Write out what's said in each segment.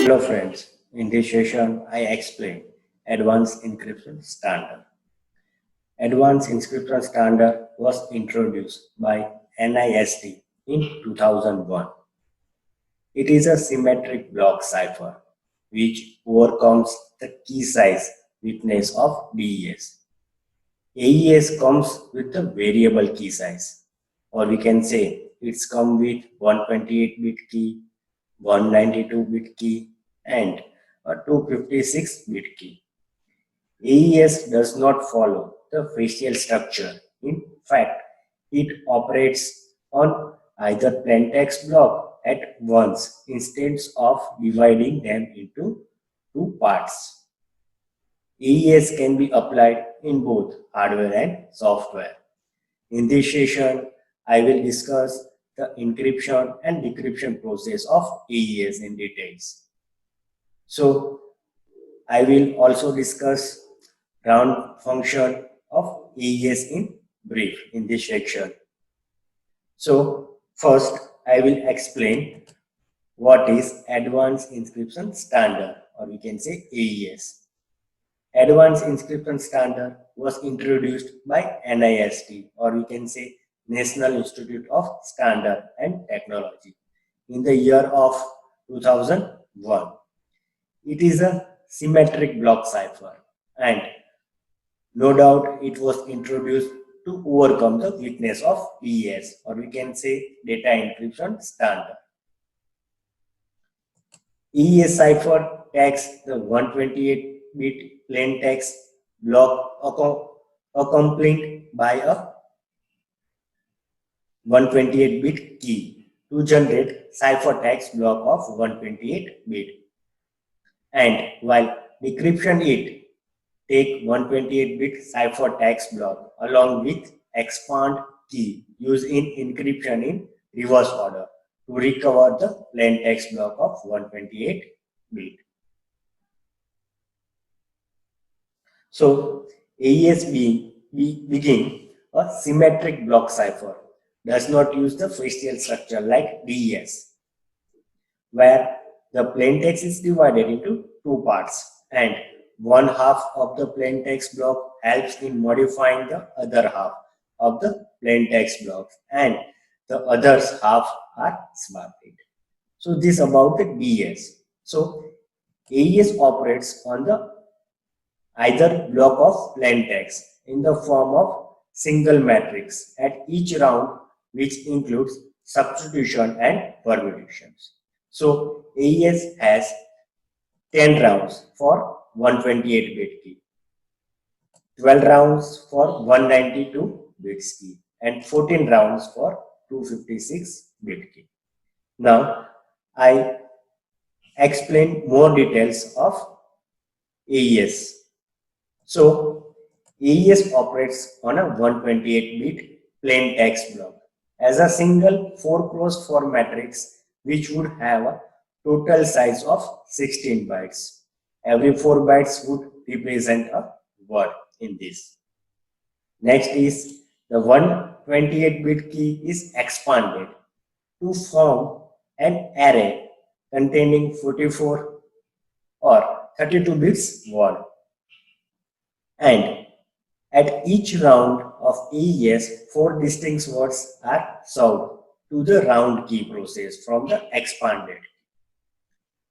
Hello friends, in this session I explain Advanced Encryption Standard. Advanced Encryption Standard was introduced by NIST in 2001. It is a symmetric block cipher which overcomes the key size weakness of DES. AES comes with the variable key size, or we can say it's come with 128-bit key, 192-bit key, and a 256-bit key. AES does not follow the facial structure. In fact, it operates on either plain text block at once instead of dividing them into two parts. AES can be applied in both hardware and software. In this session, I will discuss the encryption and decryption process of AES in details. So, I will also discuss round function of AES in brief in this section. So, first I will explain what is Advanced Encryption Standard, or we can say AES. Advanced Encryption Standard was introduced by NIST, or we can say National Institute of Standard and Technology, in the year of 2001. It is a symmetric block cipher, and no doubt it was introduced to overcome the weakness of DES, or we can say Data Encryption Standard. AES cipher takes the 128-bit plain text block accompanied by a 128-bit key to generate ciphertext block of 128-bit. And while decryption it take 128-bit ciphertext block along with expand key used in encryption in reverse order to recover the plain text block of 128-bit. So AES being a symmetric block cipher does not use the facial structure like DES, where the plain text is divided into two parts, and one half of the plain text block helps in modifying the other half of the plain text block, and the others half are smarted. So this about the DES. So AES operates on the either block of plain text in the form of single matrix at each round, which includes substitution and permutations. So AES has 10 rounds for 128-bit key, 12 rounds for 192-bit key, and 14 rounds for 256-bit key. Now, I explain more details of AES. So, AES operates on a 128-bit plain text block as a single 4x4 matrix, which would have a total size of 16 bytes. Every 4 bytes would represent a word in this. Next is the 128-bit key is expanded to form an array containing 44 or 32 bits word. And at each round of AES, 4 distinct words are served to the round key process from the expanded.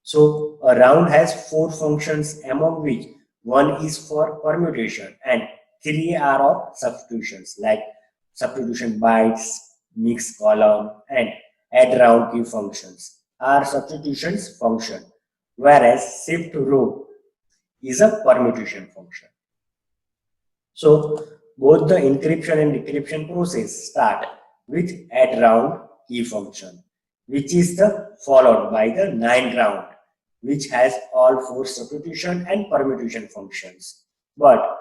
So a round has 4 functions, among which one is for permutation and 3 are of substitutions like substitution bytes, mix column, and add round key functions are substitutions function, whereas shift row is a permutation function. So both the encryption and decryption process start with add round key function, which is the followed by the 9th round, which has all 4 substitution and permutation functions. But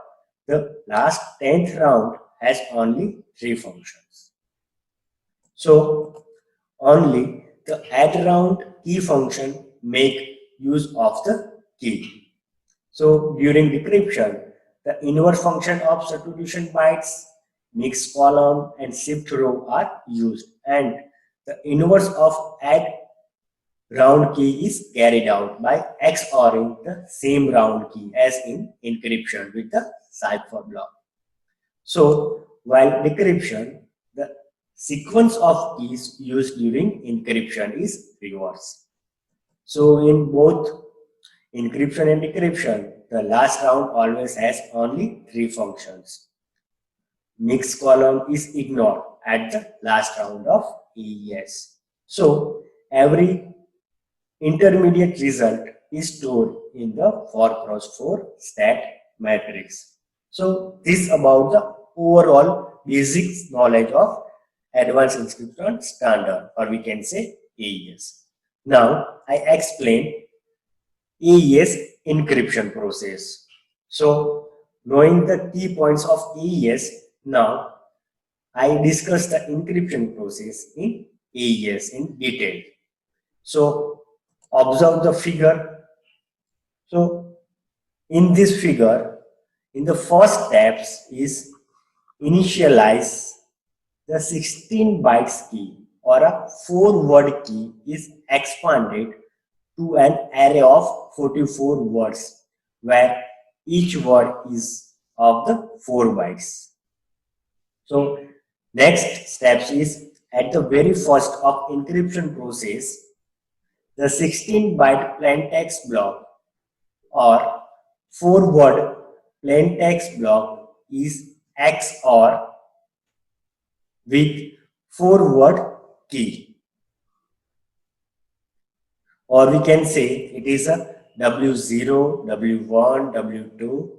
the last 10th round has only 3 functions. So only the add round key function make use of the key. So during decryption, the inverse function of substitution bytes, mix column, and shift row are used, and the inverse of add round key is carried out by XORing the same round key as in encryption with the cipher block. So, while decryption, the sequence of keys used during encryption is reversed. So, in both encryption and decryption, the last round always has only three functions. Mixed column is ignored at the last round of AES. So, every intermediate result is stored in the 4x4 stat matrix. So, this about the overall basic knowledge of advanced encryption standard, or we can say AES. Now, I explain AES encryption process. So, knowing the key points of AES, now I discuss the encryption process in AES in detail. So, observe the figure. So, in this figure, in the first steps is initialize the 16 bytes key or a 4-word key is expanded to an array of 44 words where each word is of the 4 bytes. So next steps is at the very first of encryption process, the 16-byte plain text block or 4-word plain text block is XOR with 4-word key, or we can say it is a W0, W1, W2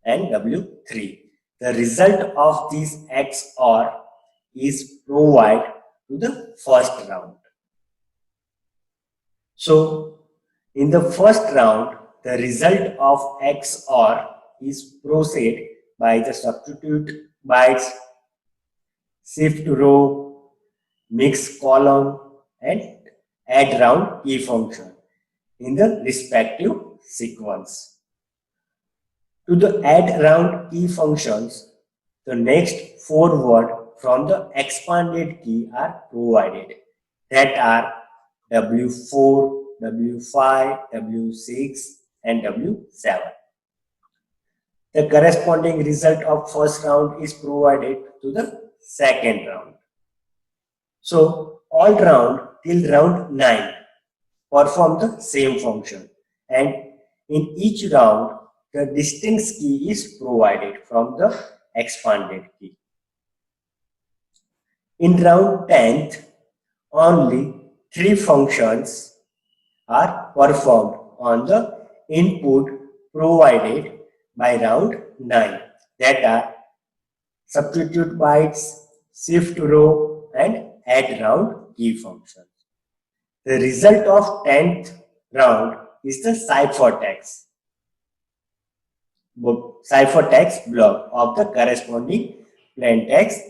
and W3. The result of this XOR is provided to the first round. So in the first round, the result of XOR is processed by the substitute bytes, shift row, mix column and add round key function in the respective sequence. To the add round key functions, the next 4 words from the expanded key are provided, that are W4, W5, W6 and W7. The corresponding result of first round is provided to the second round. So all round till round 9 perform the same function, and in each round the distinct key is provided from the expanded key. In round 10th, only 3 functions are performed on the input provided by round 9, that are substitute bytes, shift row and add round key functions. The result of 10th round is the ciphertext block of the corresponding plain text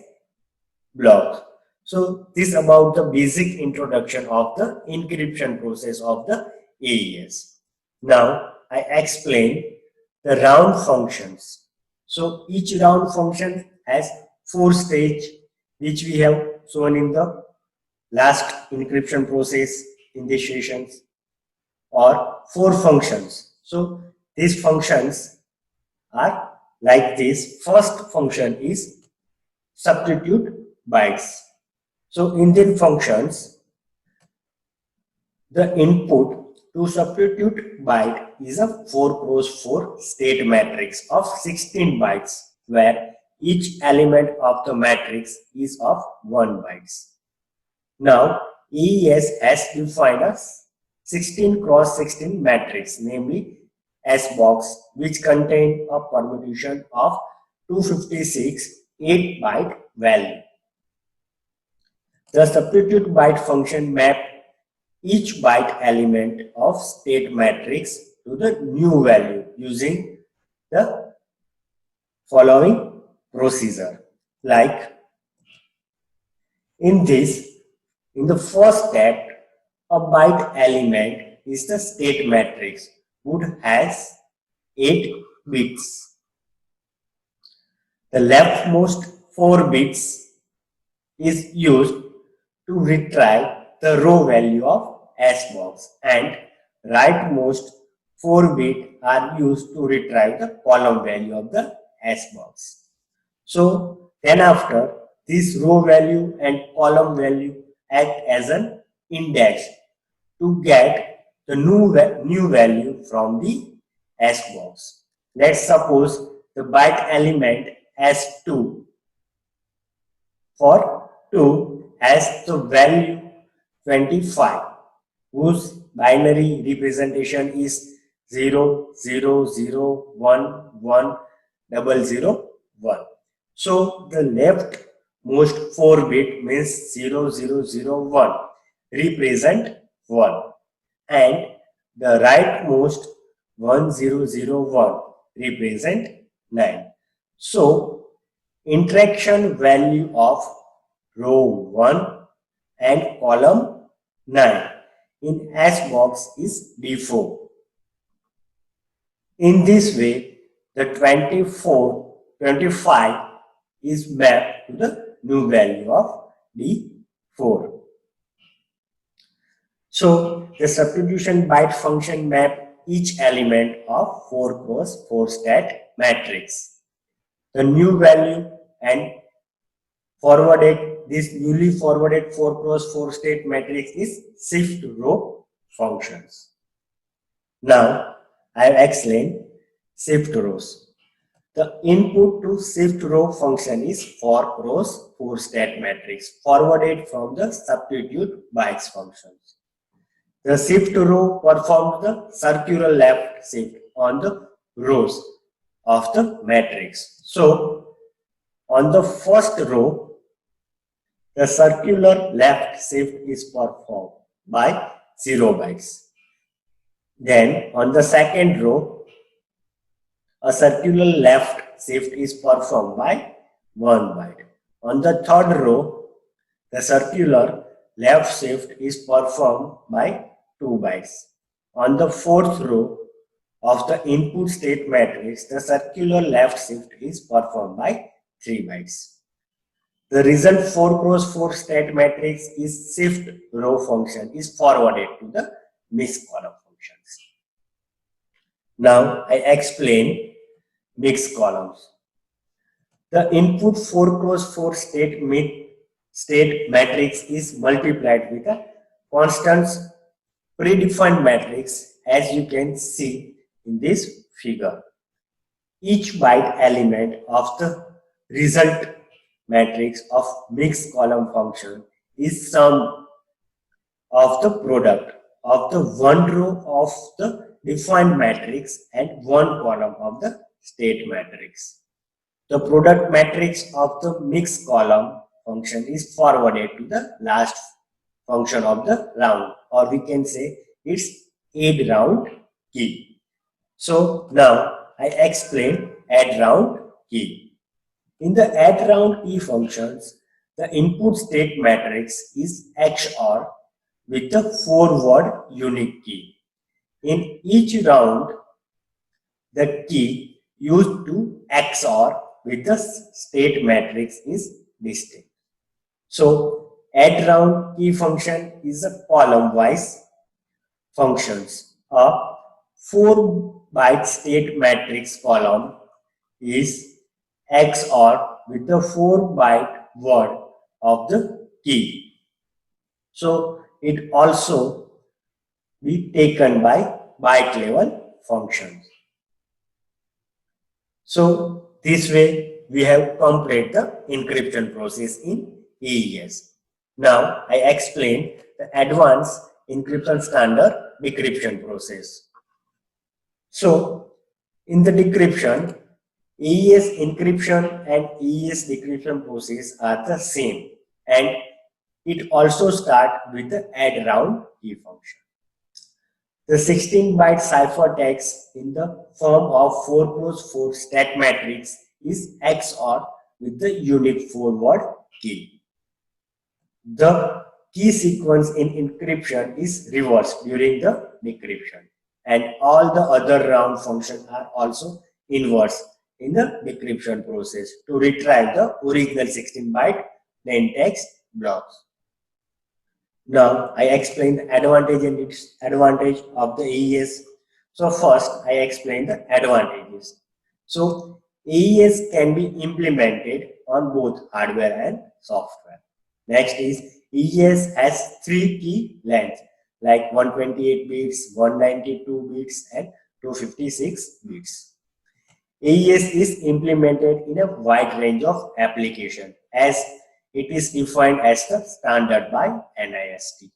block. So this is about the basic introduction of the encryption process of the AES. Now I explain the round functions. So each round function has 4 stages, which we have shown in the last encryption process in these sessions, or 4 functions. So these functions are like this. First function is substitute bytes. So in these functions, the input to substitute byte is a 4x4 state matrix of 16 bytes, where each element of the matrix is of 1 bytes. Now, AES has defined a 16 cross 16 matrix, namely S box, which contain a permutation of 256 8-byte value. The substitute byte function map each byte element of state matrix to the new value using the following procedure. Like in the first step, a byte element is the state matrix, which has 8 bits. The leftmost 4 bits is used to retrieve the row value of hash box and rightmost 4 bits are used to retrieve the column value of the hash box. So then after, this row value and column value act as an index to get the new value from the hash box. Let's suppose the byte element S2 for 2 has the value 25, whose binary representation is 000110001. So the leftmost 4 bit means 0001 represent 1 and the rightmost 1001 represent 9. So interaction value of row 1 and column 9 in hash box is D4. In this way, the 25 is mapped to the new value of D4. So the substitution byte function map each element of 4 cross 4 stat matrix. The new value and this newly forwarded 4 cross 4 state matrix is shift row functions. Now I have explained shift rows. The input to shift row function is 4 cross 4 state matrix forwarded from the substitute bytes functions. The shift row performs the circular left shift on the rows of the matrix. So on the first row, the circular left shift is performed by 0 bytes. Then on the second row, a circular left shift is performed by 1 byte. On the third row, the circular left shift is performed by 2 bytes. On the fourth row of the input state matrix, the circular left shift is performed by 3 bytes. The result 4 cross 4 state matrix is shift row function is forwarded to the mixed column functions. Now I explain mixed columns. The input 4 cross 4 state matrix is multiplied with a constant predefined matrix, as you can see in this figure. Each byte element of the result matrix of mixed column function is sum of the product of the one row of the defined matrix and one column of the state matrix. The product matrix of the mixed column function is forwarded to the last function of the round, or we can say it's add round key. So now I explain add round key. In the add round key functions, the input state matrix is XOR with the forward unique key. In each round, the key used to XOR with the state matrix is distinct. So add round key function is a column-wise functions. A 4-byte state matrix column is XOR with the 4-byte word of the key. So it also be taken by byte level functions. So this way we have completed the encryption process in AES. Now I explain the advanced encryption standard decryption process. So in the decryption, AES encryption and AES decryption process are the same, and it also starts with the add round key function. The 16-byte ciphertext in the form of 4 cross 4 stat matrix is XOR with the unique forward key. The key sequence in encryption is reversed during the decryption, and all the other round functions are also inverse in the decryption process to retrieve the original 16-byte plain text blocks. Now I explain the advantage and disadvantage of the AES. So first I explain the advantages. So AES can be implemented on both hardware and software. Next is AES has three key lengths like 128 bits, 192 bits and 256 bits. AES is implemented in a wide range of applications as it is defined as the standard by NIST.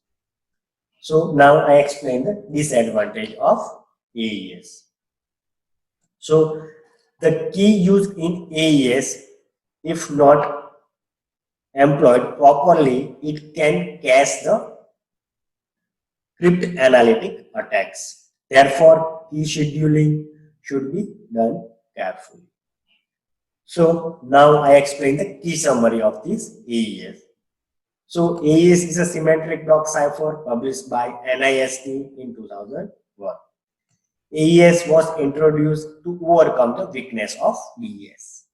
So now I explain the disadvantage of AES. So the key used in AES, if not employed properly, it can cause the cryptanalytic attacks. Therefore, key scheduling should be done carefully. So now I explain the key summary of this AES. So AES is a symmetric block cipher published by NIST in 2001. AES was introduced to overcome the weakness of DES.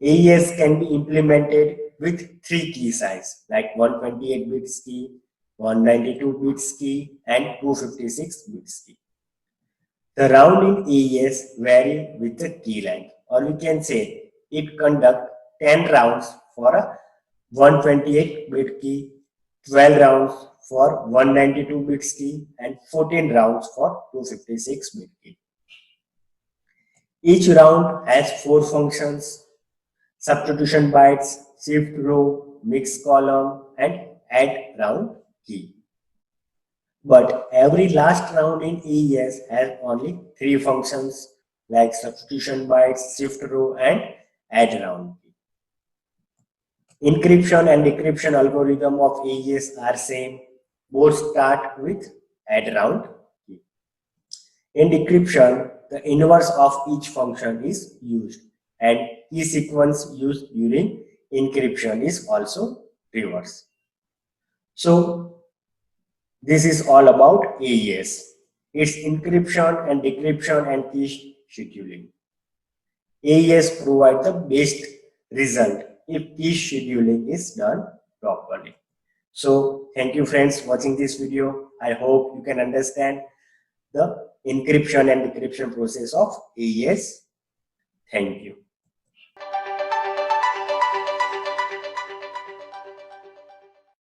AES can be implemented with three key size like 128 bits key, 192 bits key and 256 bits key. The round in AES vary with the key length, or we can say it conduct 10 rounds for a 128 bit key, 12 rounds for 192 bits key and 14 rounds for 256 bit key. Each round has 4 functions: substitution bytes, shift row, mix column and add round key. But every last round in AES has only 3 functions like substitution bytes, shift row and add round key. Encryption and decryption algorithm of AES are same. Both start with add round key. In decryption, the inverse of each function is used and key sequence used during encryption is also reverse. So this is all about AES. It's encryption and decryption and key scheduling. AES provide the best result if key scheduling is done properly. So thank you friends watching this video. I hope you can understand the encryption and decryption process of AES. Thank you.